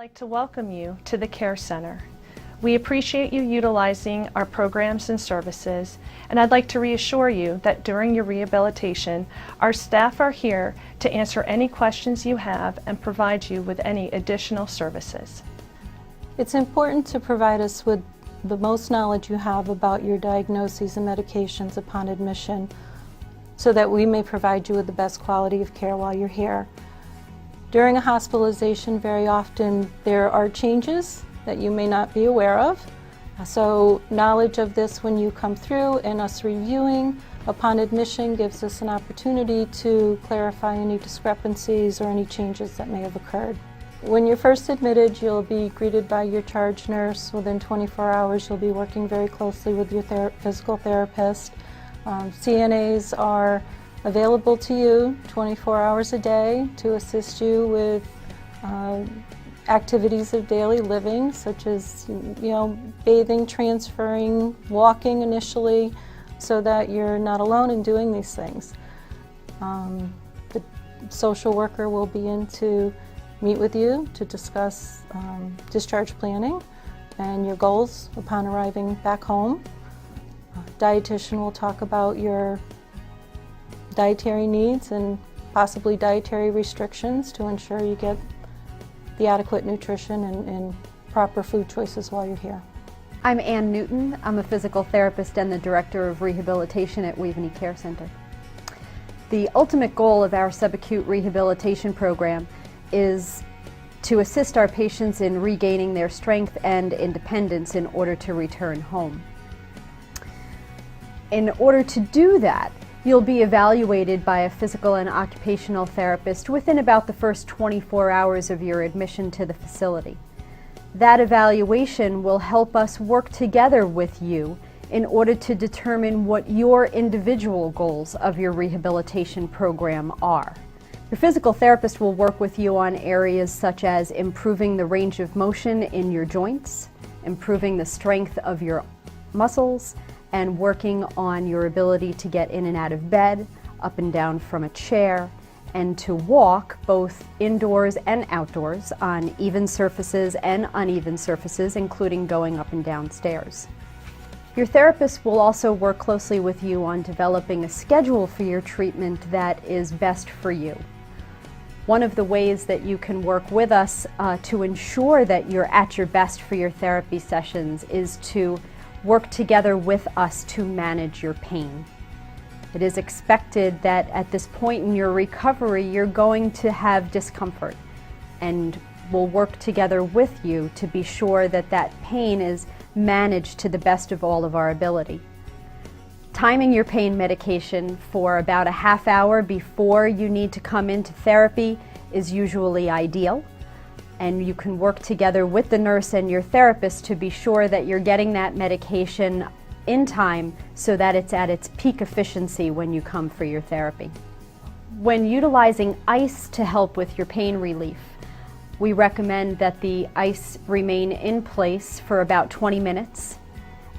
like to welcome you to the Care Center. We appreciate you utilizing our programs and services, and I'd like to reassure you that during your rehabilitation, our staff are here to answer any questions you have and provide you with any additional services. It's important to provide us with the most knowledge you have about your diagnoses and medications upon admission so that we may provide you with the best quality of care while you're here. During a hospitalization, very often there are changes that you may not be aware of. So knowledge of this when you come through and us reviewing upon admission gives us an opportunity to clarify any discrepancies or any changes that may have occurred. When you're first admitted, you'll be greeted by your charge nurse. Within 24 hours, you'll be working very closely with your physical therapist. CNAs are available to you 24 hours a day to assist you with activities of daily living, such as bathing, transferring, walking initially, so that you're not alone in doing these things. The social worker will be in to meet with you to discuss discharge planning and your goals upon arriving back home. Dietitian will talk about your dietary needs and possibly dietary restrictions to ensure you get the adequate nutrition and proper food choices while you're here. I'm Ann Newton. I'm a physical therapist and the Director of Rehabilitation at Wavney Care Center. The ultimate goal of our subacute rehabilitation program is to assist our patients in regaining their strength and independence in order to return home. In order to do that, you'll be evaluated by a physical and occupational therapist within about the first 24 hours of your admission to the facility. That evaluation will help us work together with you in order to determine what your individual goals of your rehabilitation program are. Your physical therapist will work with you on areas such as improving the range of motion in your joints, improving the strength of your muscles, and working on your ability to get in and out of bed, up and down from a chair, and to walk both indoors and outdoors on even surfaces and uneven surfaces, including going up and down stairs. Your therapist will also work closely with you on developing a schedule for your treatment that is best for you. One of the ways that you can work with us to ensure that you're at your best for your therapy sessions is to work together with us to manage your pain. It is expected that at this point in your recovery, you're going to have discomfort, and we'll work together with you to be sure that that pain is managed to the best of all of our ability. Timing your pain medication for about a half hour before you need to come into therapy is usually ideal. And you can work together with the nurse and your therapist to be sure that you're getting that medication in time so that it's at its peak efficiency when you come for your therapy. When utilizing ice to help with your pain relief, we recommend that the ice remain in place for about 20 minutes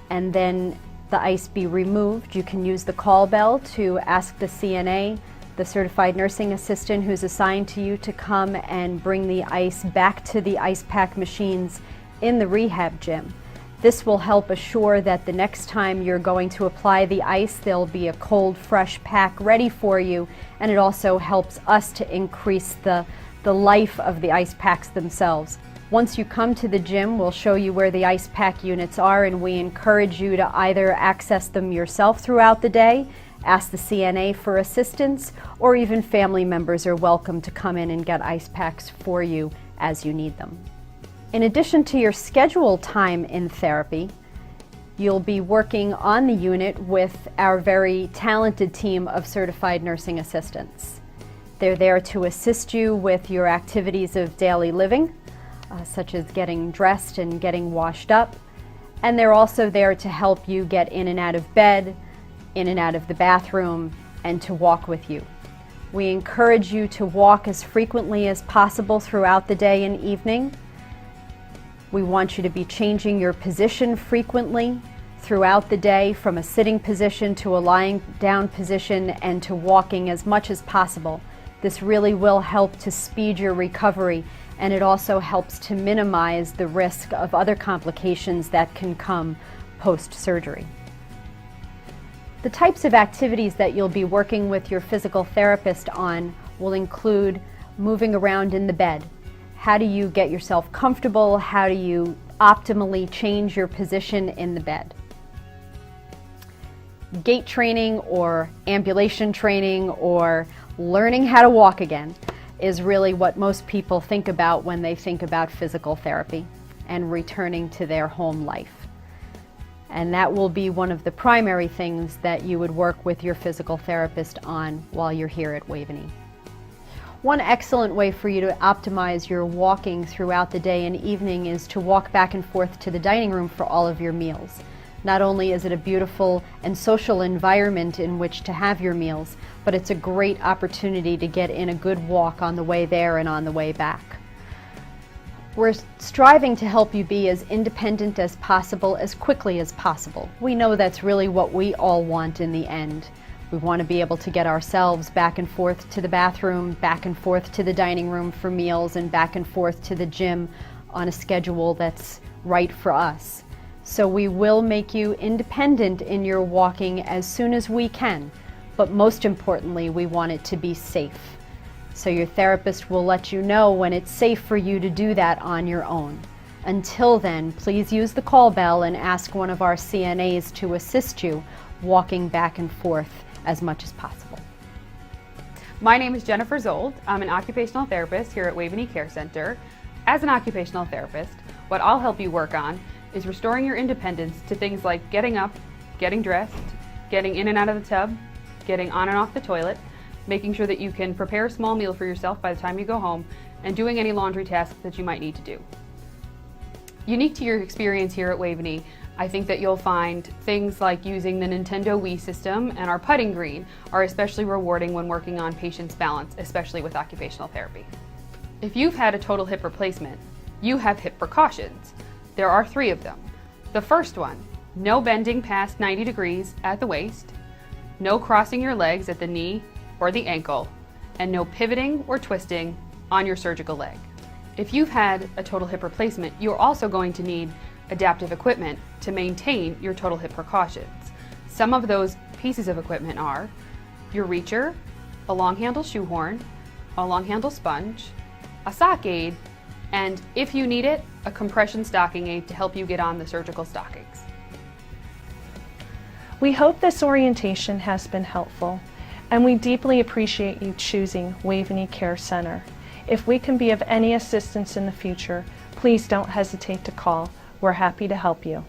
and then the ice be removed. You can use the call bell to ask the CNA, the certified nursing assistant who's assigned to you, to come and bring the ice back to the ice pack machines in the rehab gym. This will help assure that the next time you're going to apply the ice, there'll be a cold, fresh pack ready for you, and it also helps us to increase the life of the ice packs themselves. Once you come to the gym, we'll show you where the ice pack units are, and we encourage you to either access them yourself throughout the day, ask the CNA for assistance, or even family members are welcome to come in and get ice packs for you as you need them. In addition to your scheduled time in therapy, you'll be working on the unit with our very talented team of certified nursing assistants. They're there to assist you with your activities of daily living, such as getting dressed and getting washed up, and they're also there to help you get in and out of bed, in and out of the bathroom, and to walk with you. We encourage you to walk as frequently as possible throughout the day and evening. We want you to be changing your position frequently throughout the day, from a sitting position to a lying down position and to walking as much as possible. This really will help to speed your recovery and it also helps to minimize the risk of other complications that can come post-surgery. The types of activities that you'll be working with your physical therapist on will include moving around in the bed. How do you get yourself comfortable? How do you optimally change your position in the bed? Gait training or ambulation training or learning how to walk again is really what most people think about when they think about physical therapy and returning to their home life. And that will be one of the primary things that you would work with your physical therapist on while you're here at Wavney. One excellent way for you to optimize your walking throughout the day and evening is to walk back and forth to the dining room for all of your meals. Not only is it a beautiful and social environment in which to have your meals, but it's a great opportunity to get in a good walk on the way there and on the way back. We're striving to help you be as independent as possible, as quickly as possible. We know that's really what we all want in the end. We want to be able to get ourselves back and forth to the bathroom, back and forth to the dining room for meals, and back and forth to the gym on a schedule that's right for us. So we will make you independent in your walking as soon as we can, but most importantly, we want it to be safe. So your therapist will let you know when it's safe for you to do that on your own. Until then, please use the call bell and ask one of our CNAs to assist you walking back and forth as much as possible. My name is Jennifer Zold. I'm an occupational therapist here at Wavney Care Center. As an occupational therapist, what I'll help you work on is restoring your independence to things like getting up, getting dressed, getting in and out of the tub, getting on and off the toilet, making sure that you can prepare a small meal for yourself by the time you go home, and doing any laundry tasks that you might need to do. Unique to your experience here at Wavney, I think that you'll find things like using the Nintendo Wii system and our putting green are especially rewarding when working on patients' balance, especially with occupational therapy. If you've had a total hip replacement, you have hip precautions. There are 3 of them. The first one, no bending past 90 degrees at the waist, no crossing your legs at the knee or the ankle, and no pivoting or twisting on your surgical leg. If you've had a total hip replacement, you're also going to need adaptive equipment to maintain your total hip precautions. Some of those pieces of equipment are your reacher, a long handle shoehorn, a long handle sponge, a sock aid, and if you need it, a compression stocking aid to help you get on the surgical stockings. We hope this orientation has been helpful, and we deeply appreciate you choosing Wavney Care Center. If we can be of any assistance in the future, please don't hesitate to call. We're happy to help you.